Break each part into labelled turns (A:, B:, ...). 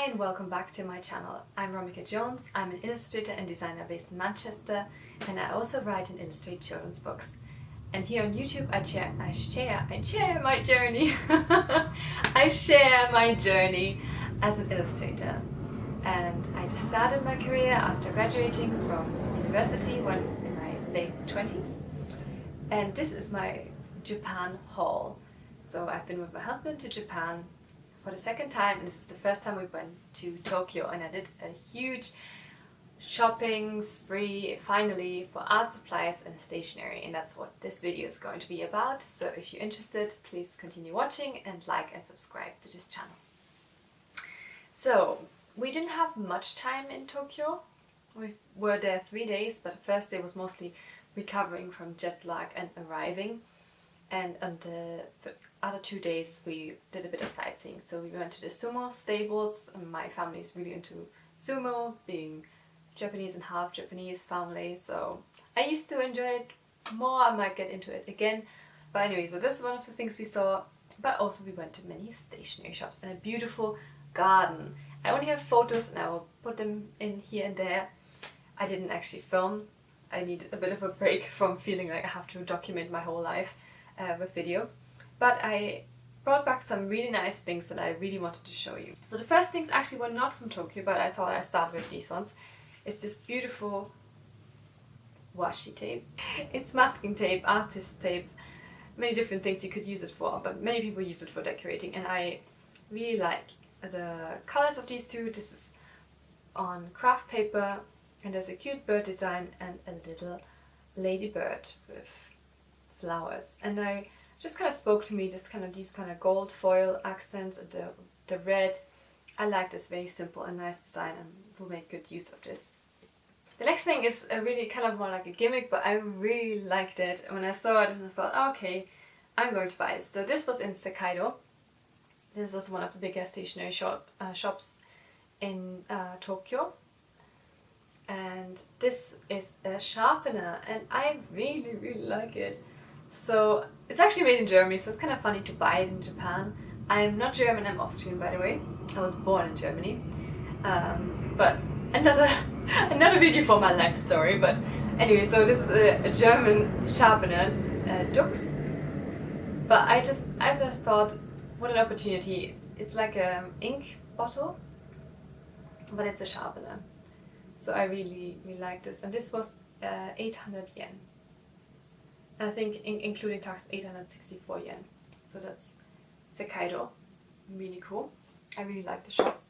A: Hi and welcome back to my channel. I'm Romica Jones. I'm an illustrator and designer based in Manchester, and I also write and illustrate children's books. And here on YouTube I share my journey. I share my journey as an illustrator. And I just started my career after graduating from university when in my late 20s. And this is my Japan haul. So I've been with my husband to Japan for the second time, and this is the first time we went to Tokyo, and I did a huge shopping spree finally for art supplies and stationery, and that's what this video is going to be about. So if you're interested, please continue watching and like and subscribe to this channel. So we didn't have much time in Tokyo. We were there 3 days, but the first day was mostly recovering from jet lag and arriving. And on the other 2 days we did a bit of sightseeing. So we went to the sumo stables, and my family is really into sumo, being Japanese and half Japanese family. So I used to enjoy it more, I might get into it again. But anyway, so this is one of the things we saw. But also we went to many stationery shops and a beautiful garden. I only have photos and I will put them in here and there. I didn't actually film. I needed a bit of a break from feeling like I have to document my whole life with video. But I brought back some really nice things that I really wanted to show you. So the first things actually were not from Tokyo, but I thought I'd start with these ones. It's this beautiful washi tape. It's masking tape, artist tape, many different things you could use it for, but many people use it for decorating, and I really like the colors of these two. This is on craft paper, and there's a cute bird design and a little ladybird with flowers, and I just kind of spoke to me, just kind of these kind of gold foil accents and the red. I like this very simple and nice design, and will make good use of this. The next thing is a really kind of more like a gimmick, but I really liked it when I saw it, and I thought, oh, okay, I'm going to buy it. So this was in Sekaido. This is also one of the biggest stationery shops in Tokyo. And this is a sharpener, and I really like it. So it's actually made in Germany, so it's kind of funny to buy it in Japan. I'm not German, I'm Austrian, by the way. I was born in Germany. But another video for my life story. But anyway, so this is a German sharpener, Dux. But I just thought, what an opportunity. It's like an ink bottle, but it's a sharpener. So I really like this, and this was 800 yen. I think including tax 864 yen. So that's Sekaido. Really cool. I really like the shop.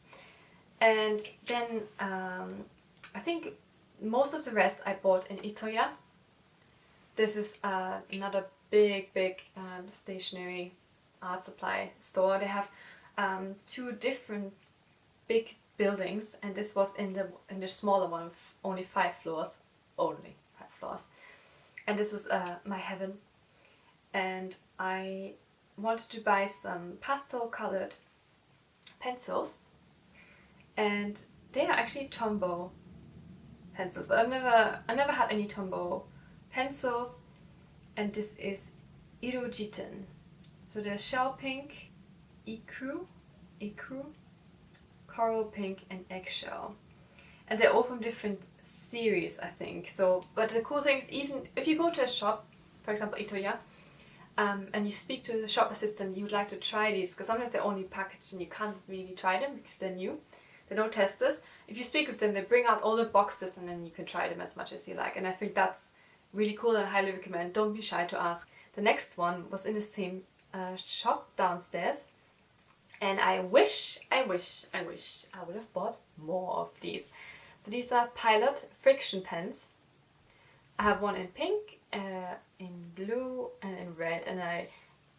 A: And then I think most of the rest I bought in Itoya. This is another big stationery art supply store. They have 2 different big buildings, and this was in the smaller one with only 5 floors. Only 5 floors. And this was my heaven, and I wanted to buy some pastel colored pencils, and they are actually Tombow pencils, but I never had any Tombow pencils. And this is Irojiten. So there's shell pink, ikru, coral pink, and eggshell. And they're all from different series, I think. So, but the cool thing is, even if you go to a shop, for example Itoya, and you speak to the shop assistant, you would like to try these, because sometimes they're only packaged and you can't really try them because they're new. They don't test this. If you speak with them, they bring out all the boxes and then you can try them as much as you like. And I think that's really cool, and I highly recommend. Don't be shy to ask. The next one was in the same shop downstairs. And I wish I would have bought more of these. So these are Pilot friction pens. I have one in pink, in blue, and in red. And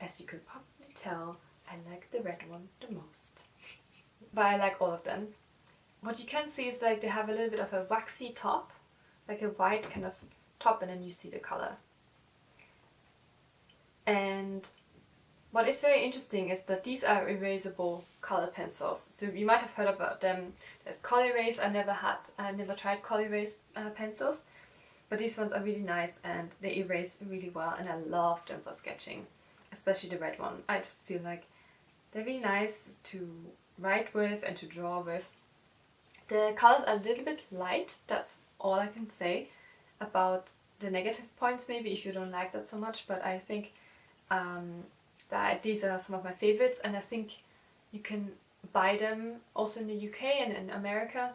A: as you could probably tell, I like the red one the most. But I like all of them. What you can see is like they have a little bit of a waxy top, like a white kind of top, and then you see the color. And what is very interesting is that these are erasable color pencils. So you might have heard about them. There's Colorase. I never tried Colorase pencils, but these ones are really nice and they erase really well, and I love them for sketching, especially the red one. I just feel like they're really nice to write with and to draw with. The colors are a little bit light, that's all I can say about the negative points, maybe if you don't like that so much, but I think that these are some of my favorites, and I think you can buy them also in the UK and in America,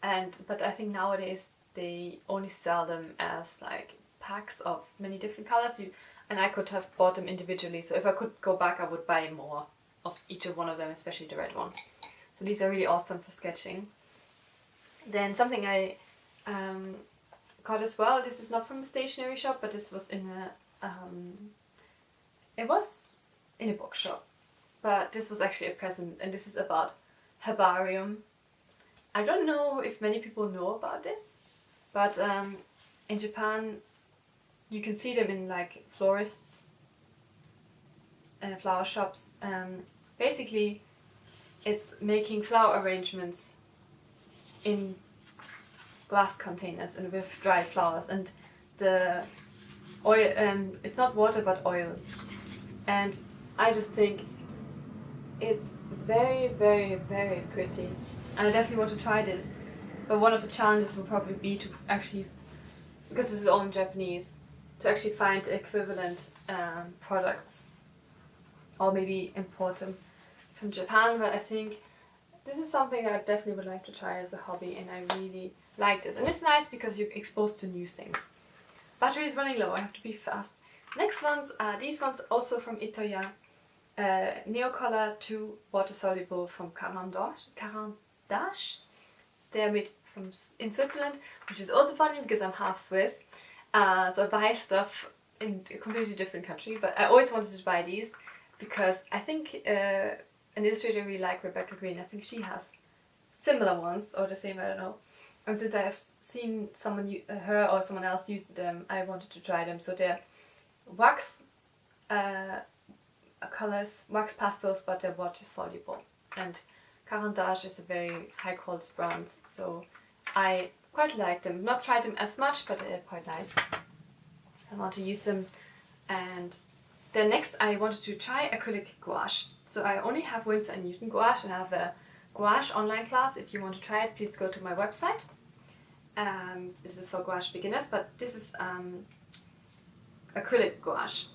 A: but I think nowadays they only sell them as like packs of many different colors, and I could have bought them individually, so if I could go back I would buy more of each of one of them, especially the red one. So these are really awesome for sketching. Then something I got as well, this is not from a stationery shop, but this was in a it was in a bookshop, but this was actually a present, and this is about herbarium. I don't know if many people know about this, but in Japan you can see them in like florists and flower shops. Basically it's making flower arrangements in glass containers and with dried flowers, and the oil, it's not water but oil, and I just think it's very very pretty, and I definitely want to try this. But one of the challenges will probably be to actually, because this is all in Japanese, to actually find equivalent products, or maybe import them from Japan. But I think this is something I definitely would like to try as a hobby, and I really like this. And it's nice because you're exposed to new things. Battery is running low, I have to be fast. Next ones are these ones, also from Itoya. Neocolor 2 water soluble from Caran d'Ache. They are made in Switzerland, which is also funny because I'm half Swiss. So I buy stuff in a completely different country, but I always wanted to buy these because I think an illustrator I really like, Rebecca Green, I think she has similar ones, or the same, I don't know. And since I have seen her or someone else use them, I wanted to try them. So they're wax colors, wax pastels, but they're water soluble. And Caran d'Ache is a very high quality brand, so I quite like them. Not tried them as much, but they're quite nice. I want to use them. And then next I wanted to try acrylic gouache. So I only have Winsor & Newton gouache, and I have a gouache online class. If you want to try it, please go to my website. This is for gouache beginners, but this is acrylic gouache.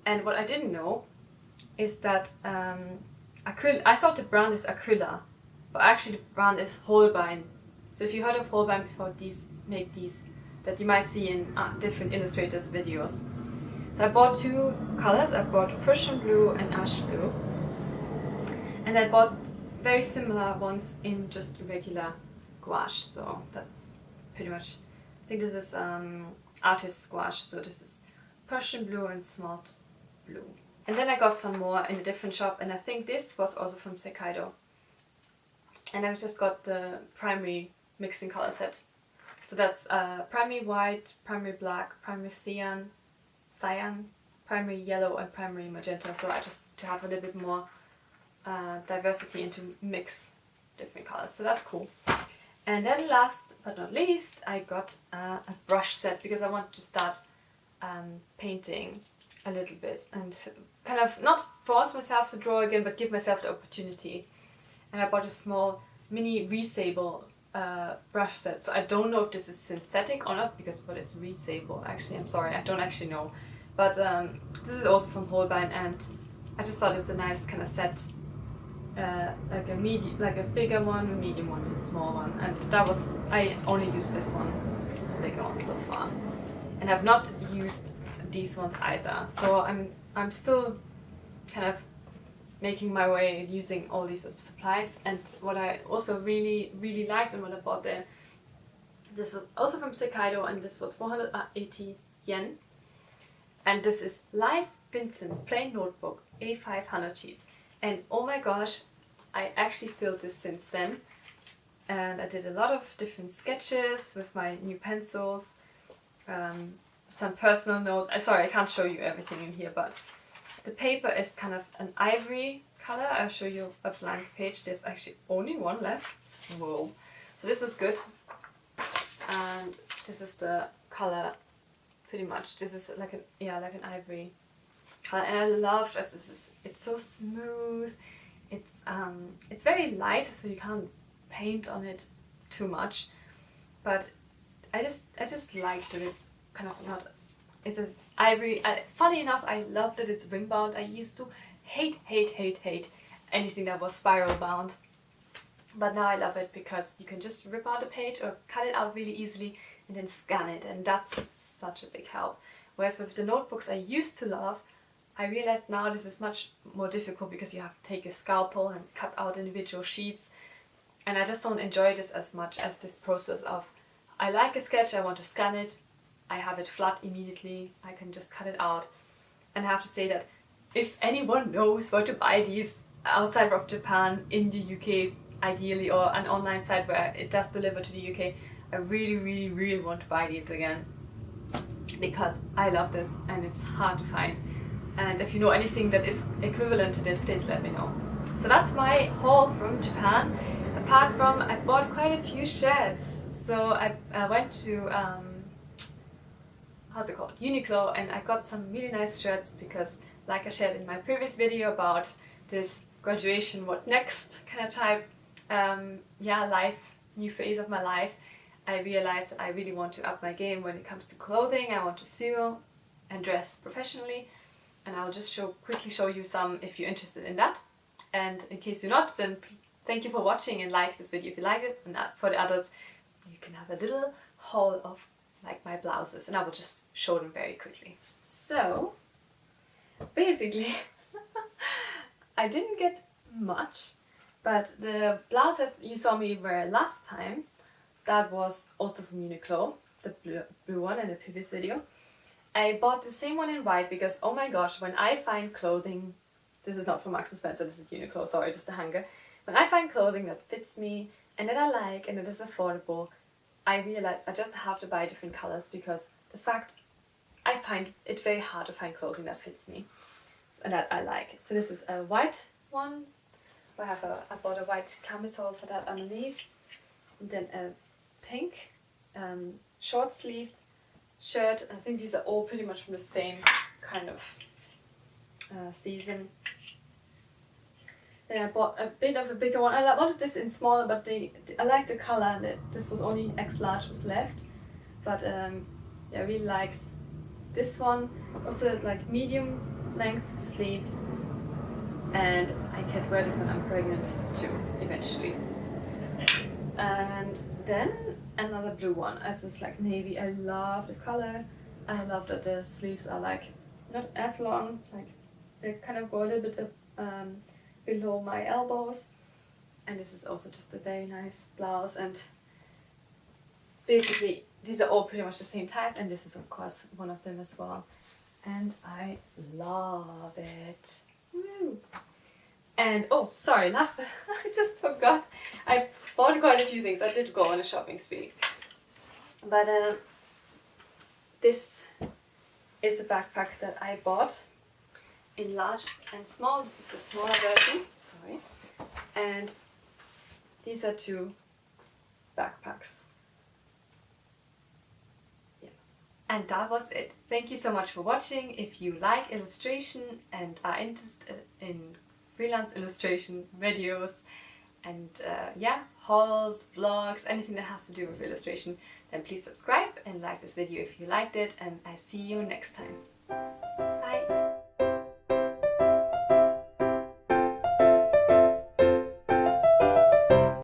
A: And what I didn't know is that I thought the brand is Acryla, but actually the brand is Holbein. So if you heard of Holbein before, these make these that you might see in different illustrators' videos. So I bought two colors. I bought Prussian blue and ash blue, and I bought very similar ones in just regular gouache. So that's pretty much, I think this is artist gouache, so this is Prussian blue and smalt blue. And then I got some more in a different shop, and I think this was also from Sekaido. And I just got the primary mixing color set. So that's primary white, primary black, primary cyan, primary yellow, and primary magenta. So I just to have a little bit more diversity and to mix different colors. So that's cool. And then last but not least, I got a brush set because I wanted to start painting a little bit and kind of not force myself to draw again, but give myself the opportunity. And I bought a small mini resable brush set. So I don't know if this is synthetic or not, because what is resable? Actually, I'm sorry, I don't actually know. But this is also from Holbein, and I just thought it's a nice kind of set, like a bigger one, a medium one, and a small one. And that was, I only used this one, the bigger one so far, and I've not used these ones either. So I'm still kind of making my way using all these supplies. And what I also really liked and what I bought there, this was also from Sekaido, and this was 480 yen. And this is Live Vincent Plain Notebook A500 sheets. And oh my gosh, I actually filled this since then. And I did a lot of different sketches with my new pencils, some personal notes. Sorry, I can't show you everything in here, but the paper is kind of an ivory color. I'll show you a blank page. There's actually only one left. Whoa. So this was good. And this is the color, pretty much. This is like an ivory color, and I love this. It's so smooth. It's it's very light, so you can't paint on it too much, but I just like that it's kind of not, it's this ivory. Funny enough, I love that it's ring bound. I used to hate anything that was spiral bound, but now I love it because you can just rip out a page or cut it out really easily and then scan it, and that's such a big help. Whereas with the notebooks I used to love, I realized now this is much more difficult because you have to take your scalpel and cut out individual sheets, and I just don't enjoy this as much as this process of, I like a sketch, I want to scan it, I have it flat immediately, I can just cut it out. And I have to say that if anyone knows where to buy these outside of Japan, in the UK ideally, or an online site where it does deliver to the UK, I really want to buy these again, because I love this and it's hard to find. And if you know anything that is equivalent to this, please let me know. So that's my haul from Japan. Apart from, I bought quite a few shirts. So I went to, how's it called? Uniqlo, and I got some really nice shirts because, like I shared in my previous video about this graduation, what next kind of type, life, new phase of my life, I realized that I really want to up my game when it comes to clothing. I want to feel and dress professionally. And I'll just quickly show you some if you're interested in that. And in case you're not, then thank you for watching and like this video if you liked it. And for the others, you can have a little haul of like my blouses, and I will just show them very quickly. So basically, I didn't get much, but the blouses you saw me wear last time, that was also from Uniqlo, the blue one in the previous video. I bought the same one in white because, oh my gosh, when I find clothing, this is not from Marks & Spencer, this is Uniqlo, sorry, just a hanger. When I find clothing that fits me and that I like and that is affordable, I realized I just have to buy different colors, because the fact I find it very hard to find clothing that fits me and that I like. So this is a white one. I bought a white camisole for that underneath, and then a pink short sleeved shirt. I think these are all pretty much from the same kind of season. Then I bought a bit of a bigger one. I wanted this in smaller, but I like the color, and this was only X large was left. But yeah, I really liked this one. Also like medium length sleeves, and I can wear this when I'm pregnant too, eventually. And then another blue one. This is like navy. I love this color. I love that the sleeves are like not as long, like they kind of go a little bit below my elbows. And this is also just a very nice blouse, and basically these are all pretty much the same type, and this is of course one of them as well. And I love it. Woo! And oh, sorry, last but I just forgot. I bought quite a few things. I did go on a shopping spree. But this is a backpack that I bought in large and small. This is the smaller version, sorry. And these are two backpacks. Yeah. And that was it. Thank you so much for watching. If you like illustration and are interested in freelance illustration videos and hauls, vlogs, anything that has to do with illustration, then please subscribe and like this video if you liked it, and I see you next time.